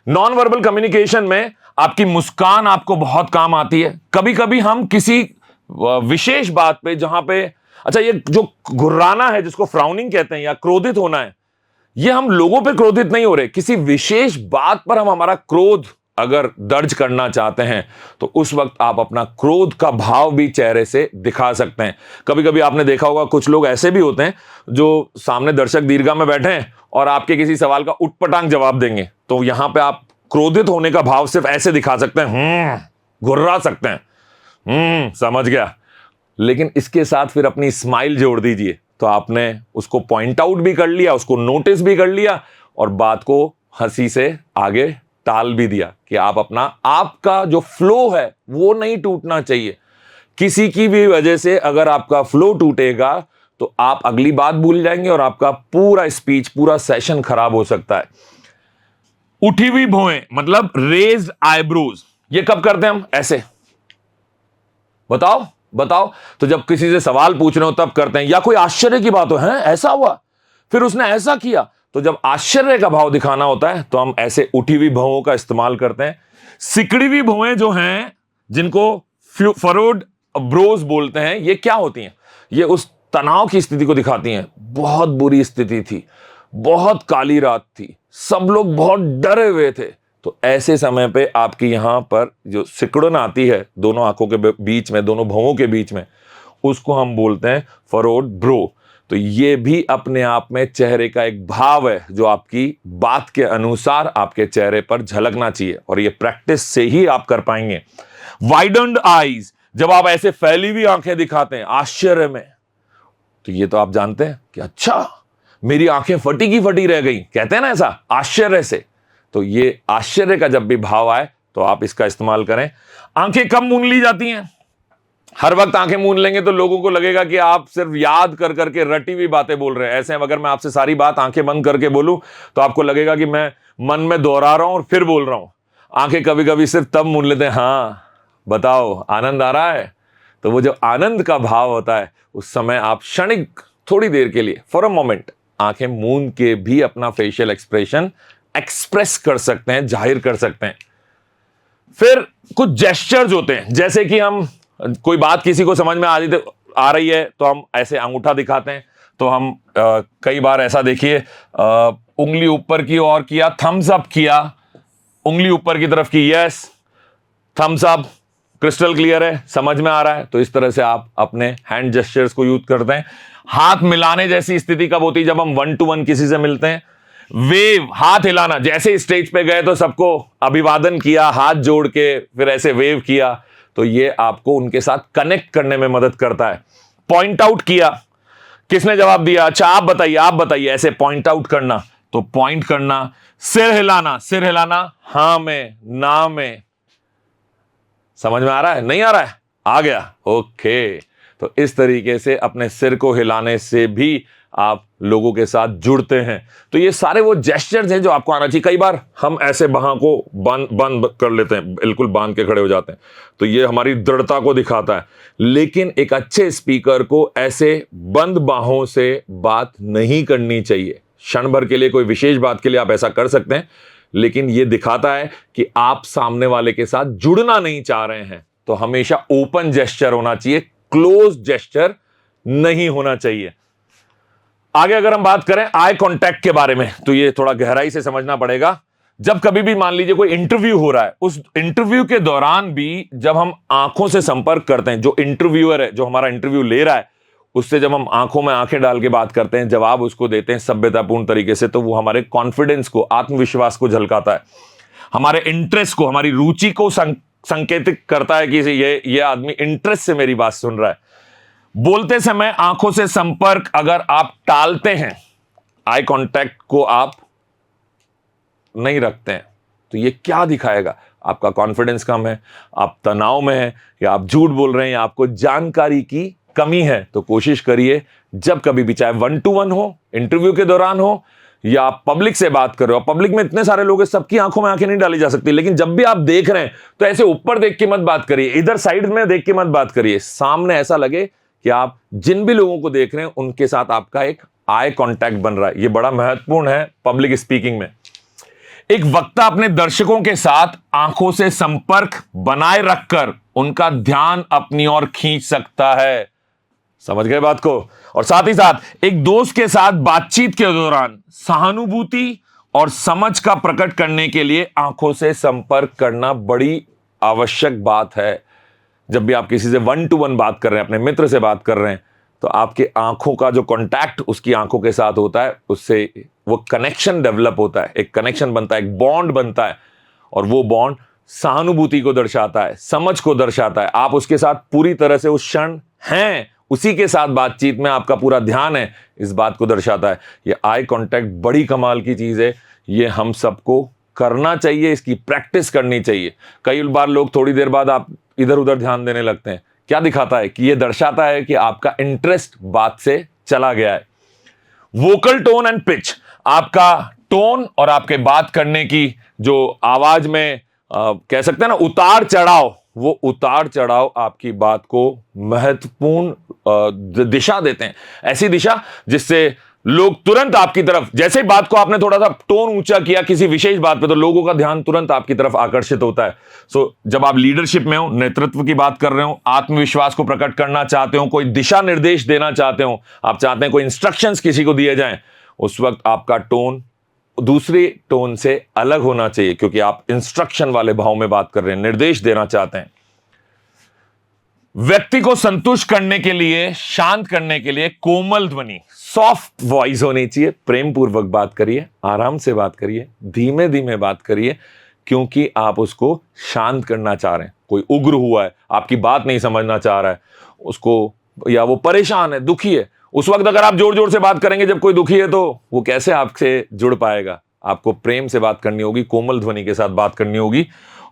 Non verbal communication में आपकी मुस्कान आपको बहुत काम आती है। कभी कभी हम किसी विशेष बात पे, जहां पे, अच्छा, ये जो घुर्राना है, जिसको फ्राउनिंग कहते हैं, या क्रोधित होना है, ये हम लोगों पे क्रोधित नहीं हो रहे, किसी विशेष बात पर हम हमारा क्रोध अगर दर्ज करना चाहते हैं तो उस वक्त आप अपना क्रोध का भाव भी चेहरे से दिखा सकते हैं। कभी कभी आपने देखा होगा कुछ लोग ऐसे भी होते हैं जो सामने दर्शक दीर्घा में बैठे हैं और आपके किसी सवाल का उटपटांग जवाब देंगे, तो यहां पे आप क्रोधित होने का भाव सिर्फ ऐसे दिखा सकते हैं, घुर्रा सकते हैं, समझ गया। लेकिन इसके साथ फिर अपनी स्माइल जोड़ दीजिए, तो आपने उसको पॉइंट आउट भी कर लिया, उसको नोटिस भी कर लिया और बात को हंसी से आगे टाल भी दिया कि आपका जो फ्लो है वो नहीं टूटना चाहिए। किसी की भी वजह से अगर आपका फ्लो टूटेगा तो आप अगली बात भूल जाएंगे और आपका पूरा स्पीच, पूरा सेशन खराब हो सकता है। उठी हुई भौहें मतलब रेज्ड आईब्रोज, ये कब करते हैं हम? ऐसे, बताओ बताओ। तो जब किसी से सवाल पूछ रहे हो तब करते हैं, या कोई आश्चर्य की बात हो, है ऐसा हुआ, फिर उसने ऐसा किया, तो जब आश्चर्य का भाव दिखाना होता है तो हम ऐसे उठी हुई भौहों का इस्तेमाल करते हैं। सिकड़ी हुई भौहें जो हैं, जिनको फरोड ब्रोज बोलते हैं, ये क्या होती हैं? ये उस तनाव की स्थिति को दिखाती हैं। बहुत बुरी स्थिति थी, बहुत काली रात थी, सब लोग बहुत डरे हुए थे, तो ऐसे समय पे आपकी यहां पर जो सिकुड़न आती है दोनों आंखों के बीच में, दोनों भौहों के बीच में, उसको हम बोलते हैं फरोड ब्रो। तो ये भी अपने आप में चेहरे का एक भाव है जो आपकी बात के अनुसार आपके चेहरे पर झलकना चाहिए, और ये प्रैक्टिस से ही आप कर पाएंगे। वाइडन्ड आईज, जब आप ऐसे फैली हुई आंखें दिखाते हैं आश्चर्य में, तो ये तो आप जानते हैं कि अच्छा मेरी आंखें फटी की फटी रह गई, कहते हैं ना ऐसा, आश्चर्य से। तो ये आश्चर्य का जब भी भाव आए तो आप इसका इस्तेमाल करें। आंखें कम मूंद ली जाती हैं। हर वक्त आंखें मूंद लेंगे तो लोगों को लगेगा कि आप सिर्फ याद कर करके रटी हुई बातें बोल रहे हैं। ऐसे अगर मैं आपसे सारी बात आंखें बंद करके बोलूं तो आपको लगेगा कि मैं मन में दोहरा रहा हूं और फिर बोल रहा हूं। आंखें कभी कभी सिर्फ तब मूंद लेते हैं, हाँ बताओ आनंद आ रहा है, तो वो जो आनंद का भाव होता है उस समय आप क्षणिक, थोड़ी देर के लिए, फॉर अ मोमेंट, आंखें मूंद के भी अपना फेशियल एक्सप्रेशन एक्सप्रेस कर सकते हैं, जाहिर कर सकते हैं। फिर कुछ जेस्चर्स होते हैं, जैसे कि हम कोई बात किसी को समझ में आ रही है तो हम ऐसे अंगूठा दिखाते हैं। तो हम कई बार ऐसा देखिए, उंगली ऊपर की ओर किया, थम्स अप किया, उंगली ऊपर की तरफ की, yes thumbs up, crystal clear है, समझ में आ रहा है। तो इस तरह से आप अपने हैंड जेस्चर्स को यूज करते हैं। हाथ मिलाने जैसी स्थिति कब होती है? जब हम 1 to 1 किसी से मिलते हैं। वेव, हाथ हिलाना, जैसे स्टेज पे गए तो सबको अभिवादन किया, हाथ जोड़ के फिर ऐसे वेव किया, तो ये आपको उनके साथ कनेक्ट करने में मदद करता है। पॉइंट आउट किया, किसने जवाब दिया, अच्छा आप बताइए, ऐसे पॉइंट आउट करना, तो पॉइंट करना। सिर हिलाना हां में, ना में, समझ में आ रहा है, नहीं आ रहा है, आ गया, ओके। तो इस तरीके से अपने सिर को हिलाने से भी आप लोगों के साथ जुड़ते हैं। तो ये सारे वो जेस्चर्स हैं जो आपको आना चाहिए। कई बार हम ऐसे बाहों को बंद कर लेते हैं, बिल्कुल बांध के खड़े हो जाते हैं, तो ये हमारी दृढ़ता को दिखाता है। लेकिन एक अच्छे स्पीकर को ऐसे बंद बाहों से बात नहीं करनी चाहिए। क्षण भर के लिए, कोई विशेष बात के लिए आप ऐसा कर सकते हैं, लेकिन ये दिखाता है कि आप सामने वाले के साथ जुड़ना नहीं चाह रहे हैं। तो हमेशा ओपन जेस्चर होना चाहिए, क्लोज जेस्चर नहीं होना चाहिए। आगे अगर हम बात करें आई कांटेक्ट के बारे में, तो ये थोड़ा गहराई से समझना पड़ेगा। जब कभी भी मान लीजिए कोई इंटरव्यू हो रहा है, उस इंटरव्यू के दौरान भी जब हम आंखों से संपर्क करते हैं, जो इंटरव्यूअर है, जो हमारा इंटरव्यू ले रहा है, उससे जब हम आंखों में आंखें डाल के बात करते हैं, जवाब उसको देते हैं सभ्यतापूर्ण तरीके से, तो वो हमारे कॉन्फिडेंस को, आत्मविश्वास को झलकाता है, हमारे इंटरेस्ट को, हमारी रुचि को संकेतित करता है कि ये आदमी इंटरेस्ट से मेरी बात सुन रहा है। बोलते समय आंखों से संपर्क अगर आप टालते हैं, आई कांटेक्ट को आप नहीं रखते हैं, तो ये क्या दिखाएगा? आपका कॉन्फिडेंस कम है, आप तनाव में हैं, या आप झूठ बोल रहे हैं, या आपको जानकारी की कमी है। तो कोशिश करिए जब कभी भी, चाहे 1 to 1 हो, इंटरव्यू के दौरान हो, या आप पब्लिक से बात कर रहे हो। पब्लिक में इतने सारे लोग हैं, सबकी आंखों में आंखें नहीं डाली जा सकती, लेकिन जब भी आप देख रहे हैं तो ऐसे ऊपर देख के मत बात करिए, इधर साइड में देख के मत बात करिए। सामने ऐसा लगे कि आप जिन भी लोगों को देख रहे हैं उनके साथ आपका एक आई कांटेक्ट बन रहा है। यह बड़ा महत्वपूर्ण है पब्लिक स्पीकिंग में। एक वक्ता अपने दर्शकों के साथ आंखों से संपर्क बनाए रखकर उनका ध्यान अपनी ओर खींच सकता है। समझ गए बात को? और साथ ही साथ एक दोस्त के साथ बातचीत के दौरान सहानुभूति और समझ का प्रकट करने के लिए आंखों से संपर्क करना बड़ी आवश्यक बात है। जब भी आप किसी से 1 to 1 बात कर रहे हैं, अपने मित्र से बात कर रहे हैं, तो आपके आंखों का जो कांटेक्ट उसकी आंखों के साथ होता है, उससे वो कनेक्शन डेवलप होता है, एक कनेक्शन बनता है, एक बॉन्ड बनता है, और वो बॉन्ड सहानुभूति को दर्शाता है, समझ को दर्शाता है। आप उसके साथ पूरी तरह से उस क्षण हैं, उसी के साथ बातचीत में आपका पूरा ध्यान है, इस बात को दर्शाता है। ये आई कांटेक्ट बड़ी कमाल की चीज है, ये हम सबको करना चाहिए, इसकी प्रैक्टिस करनी चाहिए। कई बार लोग थोड़ी देर बाद आप इधर उधर ध्यान देने लगते हैं, क्या दिखाता है कि ये दर्शाता है कि आपका इंटरेस्ट बात से चला गया है। वोकल टोन एंड पिच, आपका टोन और आपके बात करने की जो आवाज में कह सकते हैं ना उतार चढ़ाव, वो उतार चढ़ाव आपकी बात को महत्वपूर्ण दिशा देते हैं। ऐसी दिशा जिससे लोग तुरंत आपकी तरफ, जैसे ही बात को आपने थोड़ा सा टोन ऊंचा किया किसी विशेष बात पे, तो लोगों का ध्यान तुरंत आपकी तरफ आकर्षित होता है। जब आप लीडरशिप में हो, नेतृत्व की बात कर रहे हो, आत्मविश्वास को प्रकट करना चाहते हो, कोई दिशा निर्देश देना चाहते हो, आप चाहते हैं कोई इंस्ट्रक्शंस किसी को दिए जाएं, उस वक्त आपका टोन दूसरे टोन से अलग होना चाहिए, क्योंकि आप इंस्ट्रक्शन वाले भाव में बात कर रहे हैं, निर्देश देना चाहते हैं। व्यक्ति को संतुष्ट करने के लिए, शांत करने के लिए कोमल ध्वनि, सॉफ्ट वॉइस होनी चाहिए। प्रेम पूर्वक बात करिए, आराम से बात करिए, धीमे धीमे बात करिए, क्योंकि आप उसको शांत करना चाह रहे हैं। कोई उग्र हुआ है, आपकी बात नहीं समझना चाह रहा है उसको, या वो परेशान है, दुखी है, उस वक्त अगर आप जोर जोर से बात करेंगे जब कोई दुखी है, तो वो कैसे आपसे जुड़ पाएगा? आपको प्रेम से बात करनी होगी, कोमल ध्वनि के साथ बात करनी होगी।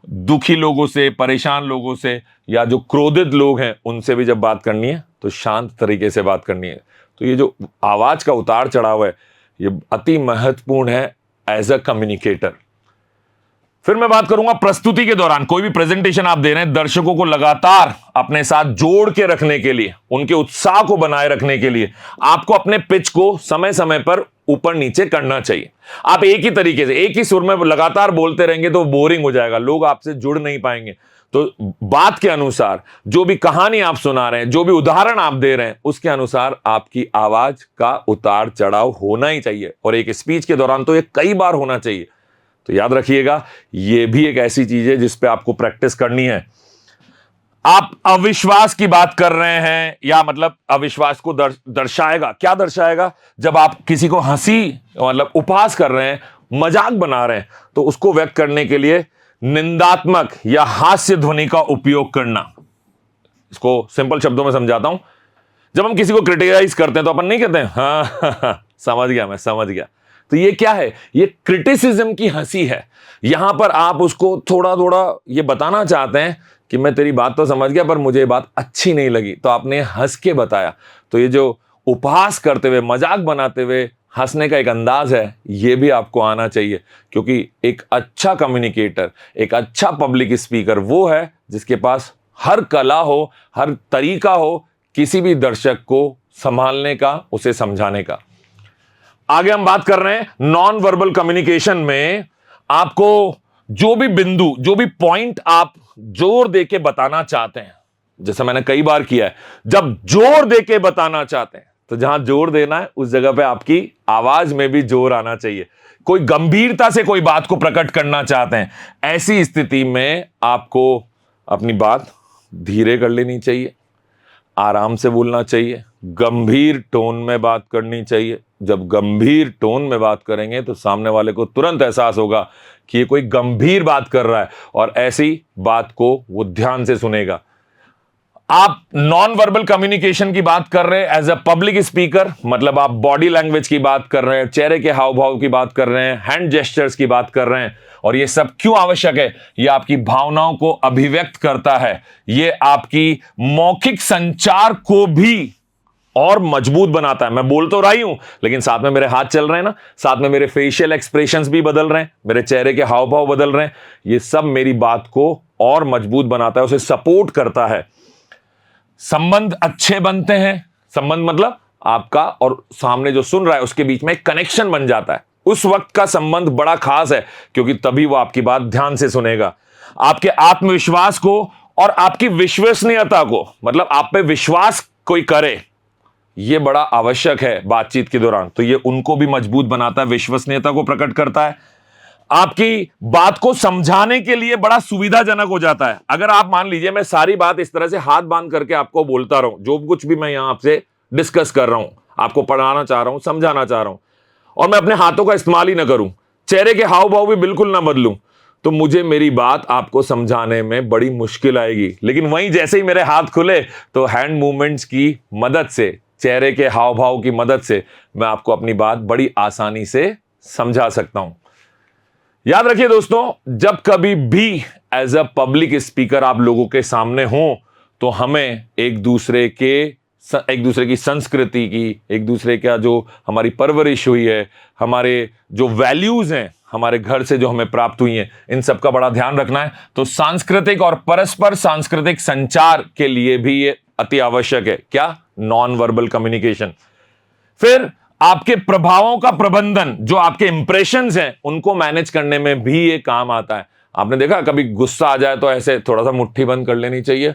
दुखी लोगों से, परेशान लोगों से, या जो क्रोधित लोग हैं उनसे भी जब बात करनी है तो शांत तरीके से बात करनी है। तो ये जो आवाज का उतार चढ़ाव है, ये अति महत्वपूर्ण है एज अ कम्युनिकेटर। फिर मैं बात करूंगा प्रस्तुति के दौरान, कोई भी प्रेजेंटेशन आप दे रहे हैं, दर्शकों को लगातार अपने साथ जोड़ के रखने के लिए, उनके उत्साह को बनाए रखने के लिए आपको अपने पिच को समय समय पर ऊपर नीचे करना चाहिए। आप एक ही तरीके से, एक ही सुर में लगातार बोलते रहेंगे तो बोरिंग हो जाएगा, लोग आपसे जुड़ नहीं पाएंगे। तो बात के अनुसार, जो भी कहानी आप सुना रहे हैं, जो भी उदाहरण आप दे रहे हैं, उसके अनुसार आपकी आवाज का उतार चढ़ाव होना ही चाहिए। और एक स्पीच के दौरान तो ये कई बार होना चाहिए। तो याद रखिएगा, ये भी एक ऐसी चीज है जिस पे आपको प्रैक्टिस करनी है। आप अविश्वास की बात कर रहे हैं, या मतलब अविश्वास को दर्शाएगा, क्या दर्शाएगा? जब आप किसी को हंसी, मतलब उपहास कर रहे हैं, मजाक बना रहे हैं, तो उसको व्यक्त करने के लिए निंदात्मक या हास्य ध्वनि का उपयोग करना। इसको सिंपल शब्दों में समझाता हूं। जब हम किसी को क्रिटिसाइज करते हैं तो अपन नहीं कहते हैं हाँ समझ गया, मैं समझ गया। तो ये क्या है? ये क्रिटिसिज्म की हंसी है। यहां पर आप उसको थोड़ा थोड़ा ये बताना चाहते हैं कि मैं तेरी बात तो समझ गया, पर मुझे ये बात अच्छी नहीं लगी, तो आपने हंस के बताया। तो ये जो उपहास करते हुए, मजाक बनाते हुए हंसने का एक अंदाज है, ये भी आपको आना चाहिए। क्योंकि एक अच्छा कम्युनिकेटर, एक अच्छा पब्लिक स्पीकर वो है जिसके पास हर कला हो, हर तरीका हो किसी भी दर्शक को संभालने का, उसे समझाने का। आगे हम बात कर रहे हैं नॉन वर्बल कम्युनिकेशन में आपको जो भी बिंदु, जो भी पॉइंट आप जोर देके बताना चाहते हैं, जैसा मैंने कई बार किया है, जब जोर देके बताना चाहते हैं तो जहां जोर देना है उस जगह पे आपकी आवाज में भी जोर आना चाहिए। कोई गंभीरता से कोई बात को प्रकट करना चाहते हैं, ऐसी स्थिति में आपको अपनी बात धीरे कर लेनी चाहिए, आराम से बोलना चाहिए, गंभीर टोन में बात करनी चाहिए। जब गंभीर टोन में बात करेंगे तो सामने वाले को तुरंत एहसास होगा कि ये कोई गंभीर बात कर रहा है, और ऐसी बात को वो ध्यान से सुनेगा। आप नॉन वर्बल कम्युनिकेशन की बात कर रहे हैं एज अ पब्लिक स्पीकर, मतलब आप बॉडी लैंग्वेज की बात कर रहे हैं, चेहरे के हाव भाव की बात कर रहे हैं, हैंड जेस्चर्स की बात कर रहे हैं। और ये सब क्यों आवश्यक है? ये आपकी भावनाओं को अभिव्यक्त करता है, ये आपकी मौखिक संचार को भी और मजबूत बनाता है। मैं बोल तो रही हूं, लेकिन साथ में मेरे हाथ चल रहे हैं ना, साथ में मेरे फेशियल एक्सप्रेशंस भी बदल रहे हैं, मेरे चेहरे के हाव भाव बदल रहे हैं। ये सब मेरी बात को और मजबूत बनाता है, उसे सपोर्ट करता है। संबंध अच्छे बनते हैं। संबंध मतलब आपका और सामने जो सुन रहा है उसके बीच में एक कनेक्शन बन जाता है। उस वक्त का संबंध बड़ा खास है, क्योंकि तभी वो आपकी बात ध्यान से सुनेगा। आपके आत्मविश्वास को और आपकी विश्वसनीयता को, मतलब आप पे विश्वास कोई करे, यह बड़ा आवश्यक है बातचीत के दौरान। तो यह उनको भी मजबूत बनाता है, विश्वसनीयता को प्रकट करता है, आपकी बात को समझाने के लिए बड़ा सुविधाजनक हो जाता है। अगर आप मान लीजिए मैं सारी बात इस तरह से हाथ बांध करके आपको बोलता रहूं, जो कुछ भी मैं यहां आपसे डिस्कस कर रहा हूं, आपको पढ़ाना चाह रहा हूं, समझाना चाह रहा हूं, और मैं अपने हाथों का इस्तेमाल ही ना करूं, चेहरे के हाव भाव भी बिल्कुल ना बदलूं, तो मुझे मेरी बात आपको समझाने में बड़ी मुश्किल आएगी। लेकिन वहीं जैसे ही मेरे हाथ खुले तो हैंड मूवमेंट्स की मदद से, चेहरे के हाव भाव की मदद से मैं आपको अपनी बात बड़ी आसानी से समझा सकता हूं। याद रखिए दोस्तों, जब कभी भी एज अ पब्लिक स्पीकर आप लोगों के सामने हो, तो हमें एक दूसरे की संस्कृति की, एक दूसरे का जो हमारी परवरिश हुई है, हमारे जो वैल्यूज हैं हमारे घर से जो हमें प्राप्त हुई हैं, इन सब का बड़ा ध्यान रखना है। तो सांस्कृतिक और परस्पर सांस्कृतिक संचार के लिए भी ये अति आवश्यक है। क्या? Non verbal communication. फिर आपके प्रभावों का प्रबंधन, जो आपके इंप्रेशंस हैं उनको मैनेज करने में भी ये काम आता है। आपने देखा कभी गुस्सा आ जाए तो ऐसे थोड़ा सा मुट्ठी बंद कर लेनी चाहिए,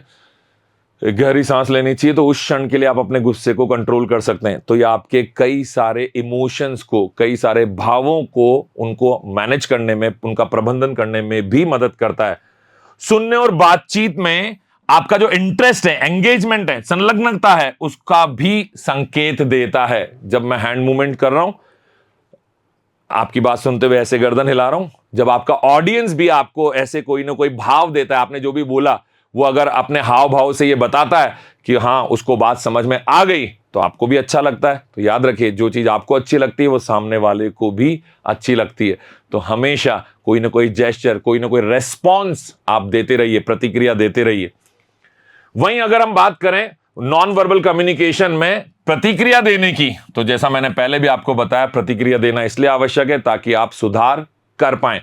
गहरी सांस लेनी चाहिए, तो उस क्षण के लिए आप अपने गुस्से को कंट्रोल कर सकते हैं। तो ये आपके कई सारे इमोशंस को, कई सारे भावों को, उनको मैनेज करने में, उनका प्रबंधन करने में भी मदद करता है। सुनने और बातचीत में आपका जो इंटरेस्ट है, एंगेजमेंट है, संलग्नता है, उसका भी संकेत देता है। जब मैं हैंड मूवमेंट कर रहा हूं, आपकी बात सुनते हुए ऐसे गर्दन हिला रहा हूं, जब आपका ऑडियंस भी आपको ऐसे कोई ना कोई भाव देता है, आपने जो भी बोला वो अगर अपने हाव भाव से ये बताता है कि हां उसको बात समझ में आ गई, तो आपको भी अच्छा लगता है। तो याद रखिए, जो चीज आपको अच्छी लगती है वो सामने वाले को भी अच्छी लगती है। तो हमेशा कोई ना कोई जेस्चर, कोई ना कोई रेस्पॉन्स आप देते रहिए, प्रतिक्रिया देते रहिए। वहीं अगर हम बात करें नॉन वर्बल कम्युनिकेशन में प्रतिक्रिया देने की, तो जैसा मैंने पहले भी आपको बताया, प्रतिक्रिया देना इसलिए आवश्यक है ताकि आप सुधार कर पाएं।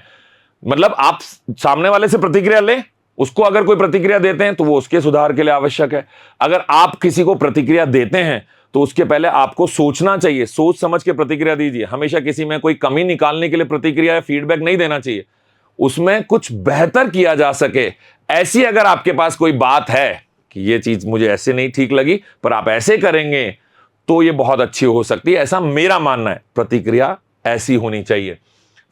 मतलब आप सामने वाले से प्रतिक्रिया लें, उसको अगर कोई प्रतिक्रिया देते हैं तो वो उसके सुधार के लिए आवश्यक है। अगर आप किसी को प्रतिक्रिया देते हैं तो उसके पहले आपको सोचना चाहिए, सोच समझ के प्रतिक्रिया दीजिए। हमेशा किसी में कोई कमी निकालने के लिए प्रतिक्रिया या फीडबैक नहीं देना चाहिए, उसमें कुछ बेहतर किया जा सके ऐसी अगर आपके पास कोई बात है कि ये चीज मुझे ऐसे नहीं ठीक लगी, पर आप ऐसे करेंगे तो ये बहुत अच्छी हो सकती है, ऐसा मेरा मानना है। प्रतिक्रिया ऐसी होनी चाहिए।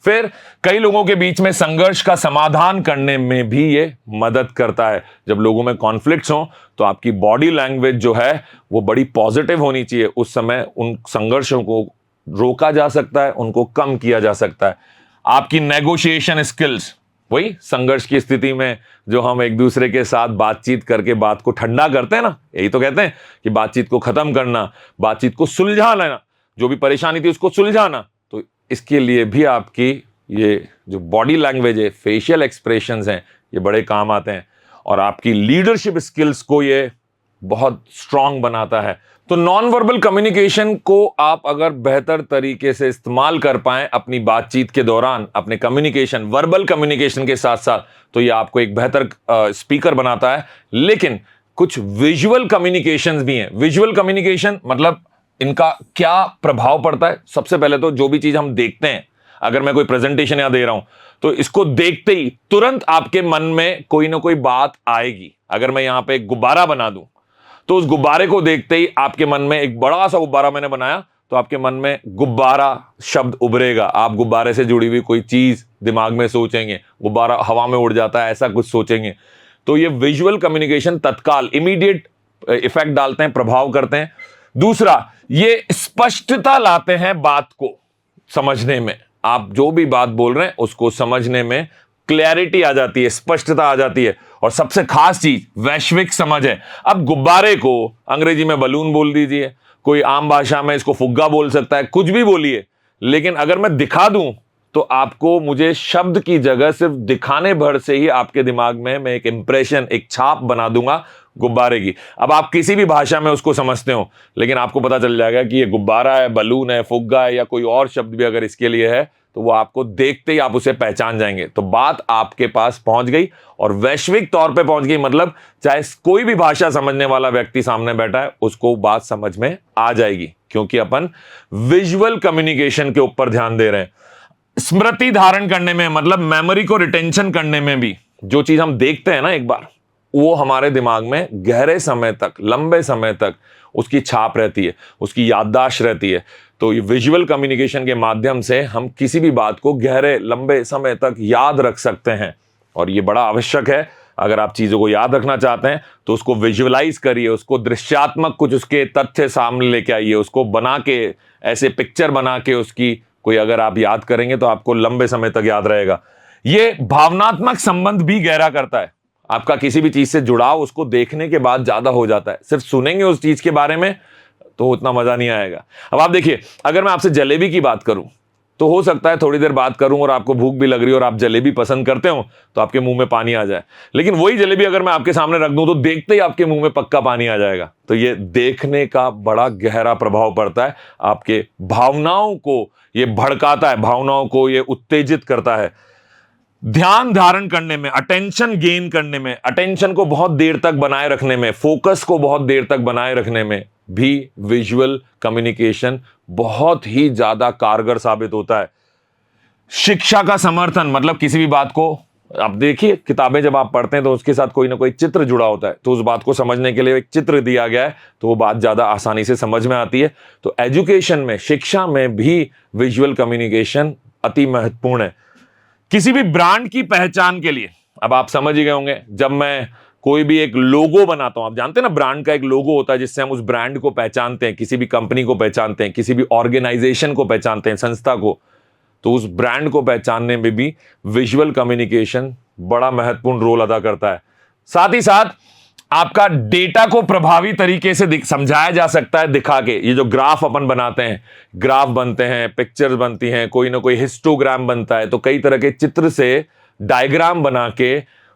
फिर कई लोगों के बीच में संघर्ष का समाधान करने में भी ये मदद करता है। जब लोगों में कॉन्फ्लिक्ट्स हो तो आपकी बॉडी लैंग्वेज जो है वो बड़ी पॉजिटिव होनी चाहिए। उस समय उन संघर्षों को रोका जा सकता है, उनको कम किया जा सकता है। आपकी नेगोशिएशन स्किल्स, वही संघर्ष की स्थिति में जो हम एक दूसरे के साथ बातचीत करके बात को ठंडा करते हैं ना, यही तो कहते हैं कि बातचीत को खत्म करना, बातचीत को सुलझा लेना, जो भी परेशानी थी उसको सुलझाना। तो इसके लिए भी आपकी ये जो बॉडी लैंग्वेज है, फेशियल एक्सप्रेशंस हैं, ये बड़े काम आते हैं और आपकी लीडरशिप स्किल्स को ये बहुत स्ट्रांग बनाता है। तो नॉन वर्बल कम्युनिकेशन को आप अगर बेहतर तरीके से इस्तेमाल कर पाएं अपनी बातचीत के दौरान, अपने कम्युनिकेशन, वर्बल कम्युनिकेशन के साथ साथ, तो ये आपको एक बेहतर स्पीकर बनाता है। लेकिन कुछ विजुअल कम्युनिकेशंस भी हैं। विजुअल कम्युनिकेशन मतलब इनका क्या प्रभाव पड़ता है? सबसे पहले तो जो भी चीज हम देखते हैं, अगर मैं कोई प्रेजेंटेशन यहां दे रहा हूं तो इसको देखते ही तुरंत आपके मन में कोई ना कोई बात आएगी। अगर मैं यहां पे एक गुब्बारा बना दूं तो उस गुब्बारे को देखते ही आपके मन में, एक बड़ा सा गुब्बारा मैंने बनाया तो आपके मन में गुब्बारा शब्द उभरेगा। आप गुब्बारे से जुड़ी हुई कोई चीज दिमाग में सोचेंगे, गुब्बारा हवा में उड़ जाता है, ऐसा कुछ सोचेंगे। तो ये विजुअल कम्युनिकेशन तत्काल इमीडिएट इफेक्ट डालते हैं, प्रभाव करते हैं। दूसरा, ये स्पष्टता लाते हैं बात को समझने में। आप जो भी बात बोल रहे हैं उसको समझने में क्लैरिटी आ जाती है, स्पष्टता आ जाती है। और सबसे खास चीज वैश्विक समझ है। अब गुब्बारे को अंग्रेजी में बलून बोल दीजिए, कोई आम भाषा में इसको फुग्गा बोल सकता है, कुछ भी बोलिए, लेकिन अगर मैं दिखा दूं तो आपको, मुझे शब्द की जगह सिर्फ दिखाने भर से ही आपके दिमाग में मैं एक इंप्रेशन, एक छाप बना दूंगा गुब्बारे की। अब आप किसी भी भाषा में उसको समझते हो, लेकिन आपको पता चल जाएगा कि ये गुब्बारा है, बलून है, फुग्गा है, या कोई और शब्द भी अगर इसके लिए है तो वो आपको देखते ही आप उसे पहचान जाएंगे। तो बात आपके पास पहुंच गई और वैश्विक तौर पे पहुंच गई। मतलब चाहे कोई भी भाषा समझने वाला व्यक्ति सामने बैठा है, उसको बात समझ में आ जाएगी। क्योंकि अपन विजुअल कम्युनिकेशन के ऊपर ध्यान दे रहे हैं। स्मृति धारण करने में, मतलब मेमोरी को रिटेंशन करने में भी, जो चीज हम देखते हैं ना एक बार, वो हमारे दिमाग में गहरे समय तक, लंबे समय तक उसकी छाप रहती है, उसकी याददाश्त रहती है। तो ये विजुअल कम्युनिकेशन के माध्यम से हम किसी भी बात को गहरे लंबे समय तक याद रख सकते हैं, और ये बड़ा आवश्यक है। अगर आप चीजों को याद रखना चाहते हैं तो उसको विजुअलाइज करिए, उसको दृश्यात्मक कुछ उसके तथ्य सामने लेके आइए, उसको बना के, ऐसे पिक्चर बना के उसकी कोई अगर आप याद करेंगे तो आपको लंबे समय तक याद रहेगा। ये भावनात्मक संबंध भी गहरा करता है। आपका किसी भी चीज से जुड़ाव उसको देखने के बाद ज्यादा हो जाता है। सिर्फ सुनेंगे उस चीज के बारे में तो उतना मजा नहीं आएगा। अब आप देखिए, अगर मैं आपसे जलेबी की बात करूं तो हो सकता है थोड़ी देर बात करूं और आपको भूख भी लग रही हो और आप जलेबी पसंद करते हो तो आपके मुंह में पानी आ जाए, लेकिन वही जलेबी अगर मैं आपके सामने रख दूं तो देखते ही आपके मुंह में पक्का पानी आ जाएगा। तो ये देखने का बड़ा गहरा प्रभाव पड़ता है, आपके भावनाओं को ये भड़काता है, भावनाओं को ये उत्तेजित करता है। ध्यान धारण करने में, अटेंशन गेन करने में, अटेंशन को बहुत देर तक बनाए रखने में, फोकस को बहुत देर तक बनाए रखने में भी विजुअल कम्युनिकेशन बहुत ही ज्यादा कारगर साबित होता है। शिक्षा का समर्थन, मतलब किसी भी बात को आप देखिए, किताबें जब आप पढ़ते हैं तो उसके साथ कोई ना कोई चित्र जुड़ा होता है, तो उस बात को समझने के लिए एक चित्र दिया गया है तो वो बात ज्यादा आसानी से समझ में आती है। तो एजुकेशन में, शिक्षा में भी विजुअल कम्युनिकेशन अति महत्वपूर्ण है। किसी भी ब्रांड की पहचान के लिए, अब आप समझ ही गए होंगे, जब मैं कोई भी एक लोगो बनाता हूं, आप जानते हैं ना ब्रांड का एक लोगो होता है जिससे हम उस ब्रांड को पहचानते हैं, किसी भी कंपनी को पहचानते हैं, किसी भी ऑर्गेनाइजेशन को पहचानते हैं, संस्था को। तो उस ब्रांड को पहचानने में भी विजुअल कम्युनिकेशन बड़ा महत्वपूर्ण रोल अदा करता है। साथ ही साथ आपका डेटा को प्रभावी तरीके से समझाया जा सकता है दिखा के। ये जो ग्राफ अपन बनाते हैं, ग्राफ बनते हैं, पिक्चर्स बनती हैं, कोई ना कोई हिस्टोग्राम बनता है, तो कई तरह के चित्र से डायग्राम बना के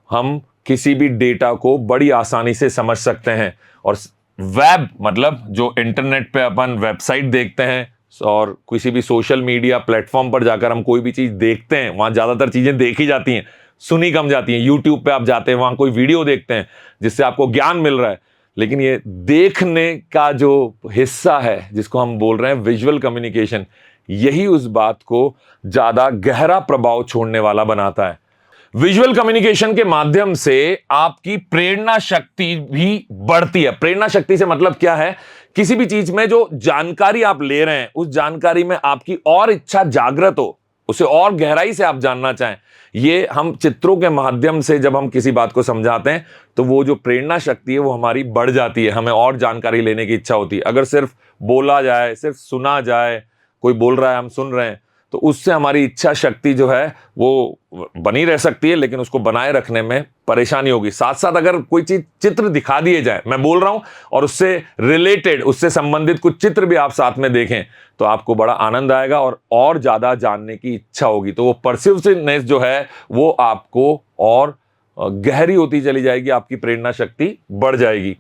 हम किसी भी डेटा को बड़ी आसानी से समझ सकते हैं। और वेब, मतलब जो इंटरनेट पे अपन वेबसाइट देखते हैं और किसी भी सोशल मीडिया प्लेटफॉर्म पर जाकर हम कोई भी चीज देखते हैं, वहां ज्यादातर चीजें देखी जाती हैं, सुनी कम जाती हैं। यूट्यूब पे आप जाते हैं, वहां कोई वीडियो देखते हैं जिससे आपको ज्ञान मिल रहा है, लेकिन ये देखने का जो हिस्सा है जिसको हम बोल रहे हैं विजुअल कम्युनिकेशन, यही उस बात को ज्यादा गहरा प्रभाव छोड़ने वाला बनाता है। विजुअल कम्युनिकेशन के माध्यम से आपकी प्रेरणा शक्ति भी बढ़ती है। प्रेरणा शक्ति से मतलब क्या है? किसी भी चीज में जो जानकारी आप ले रहे हैं, उस जानकारी में आपकी और इच्छा जागृत हो, उसे और गहराई से आप जानना चाहें। ये हम चित्रों के माध्यम से जब हम किसी बात को समझाते हैं तो वो जो प्रेरणा शक्ति है वो हमारी बढ़ जाती है, हमें और जानकारी लेने की इच्छा होती है। अगर सिर्फ बोला जाए, सिर्फ सुना जाए, कोई बोल रहा है हम सुन रहे हैं, तो उससे हमारी इच्छा शक्ति जो है वो बनी रह सकती है, लेकिन उसको बनाए रखने में परेशानी होगी। साथ साथ अगर कोई चीज चित्र दिखा दिए जाए, मैं बोल रहा हूं, और उससे रिलेटेड, उससे संबंधित कुछ चित्र भी आप साथ में देखें तो आपको बड़ा आनंद आएगा और ज्यादा जानने की इच्छा होगी। तो वो परसिवनेस जो है वो आपको और गहरी होती चली जाएगी, आपकी प्रेरणा शक्ति बढ़ जाएगी।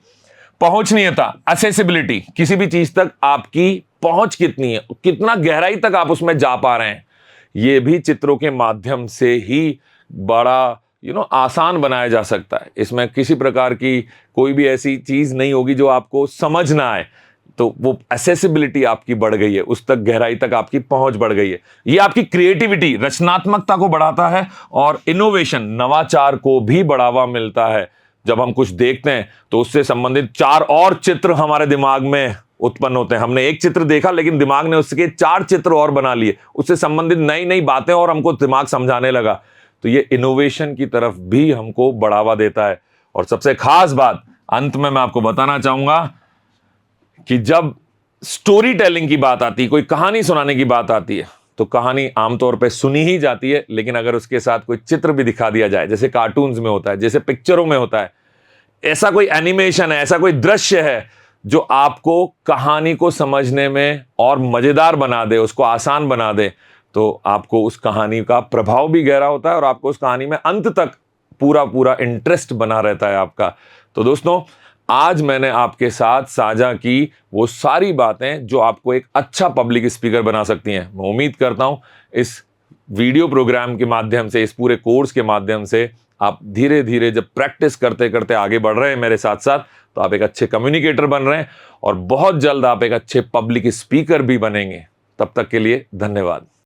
पहुंचनीयता, एक्सेसिबिलिटी, किसी भी चीज तक आपकी पहुंच कितनी है, कितना गहराई तक आप उसमें जा पा रहे हैं, ये भी चित्रों के माध्यम से ही बड़ा आसान बनाया जा सकता है। इसमें किसी प्रकार की कोई भी ऐसी चीज नहीं होगी जो आपको समझ ना आए, तो वो एक्सेसिबिलिटी आपकी बढ़ गई है, उस तक गहराई तक आपकी पहुंच बढ़ गई है। ये आपकी क्रिएटिविटी, रचनात्मकता को बढ़ाता है और इनोवेशन, नवाचार को भी बढ़ावा मिलता है। जब हम कुछ देखते हैं तो उससे संबंधित 4 और चित्र हमारे दिमाग में उत्पन्न होते हैं। हमने एक चित्र देखा लेकिन दिमाग ने उसके 4 चित्र और बना लिए, उससे संबंधित नई नई बातें और हमको दिमाग समझाने लगा। तो ये इनोवेशन की तरफ भी हमको बढ़ावा देता है। और सबसे खास बात अंत में मैं आपको बताना चाहूंगा कि जब स्टोरी टेलिंग की बात आती है, कोई कहानी सुनाने की बात आती है, तो कहानी आमतौर पे सुनी ही जाती है, लेकिन अगर उसके साथ कोई चित्र भी दिखा दिया जाए, जैसे कार्टून्स में होता है, जैसे पिक्चरों में होता है, ऐसा कोई एनिमेशन है, ऐसा कोई दृश्य है जो आपको कहानी को समझने में और मजेदार बना दे, उसको आसान बना दे, तो आपको उस कहानी का प्रभाव भी गहरा होता है और आपको उस कहानी में अंत तक पूरा इंटरेस्ट बना रहता है आपका। तो दोस्तों, आज मैंने आपके साथ साझा की वो सारी बातें जो आपको एक अच्छा पब्लिक स्पीकर बना सकती हैं। मैं उम्मीद करता हूं इस वीडियो प्रोग्राम के माध्यम से, इस पूरे कोर्स के माध्यम से आप धीरे धीरे जब प्रैक्टिस करते करते आगे बढ़ रहे हैं मेरे साथ साथ, तो आप एक अच्छे कम्युनिकेटर बन रहे हैं और बहुत जल्द आप एक अच्छे पब्लिक स्पीकर भी बनेंगे। तब तक के लिए धन्यवाद।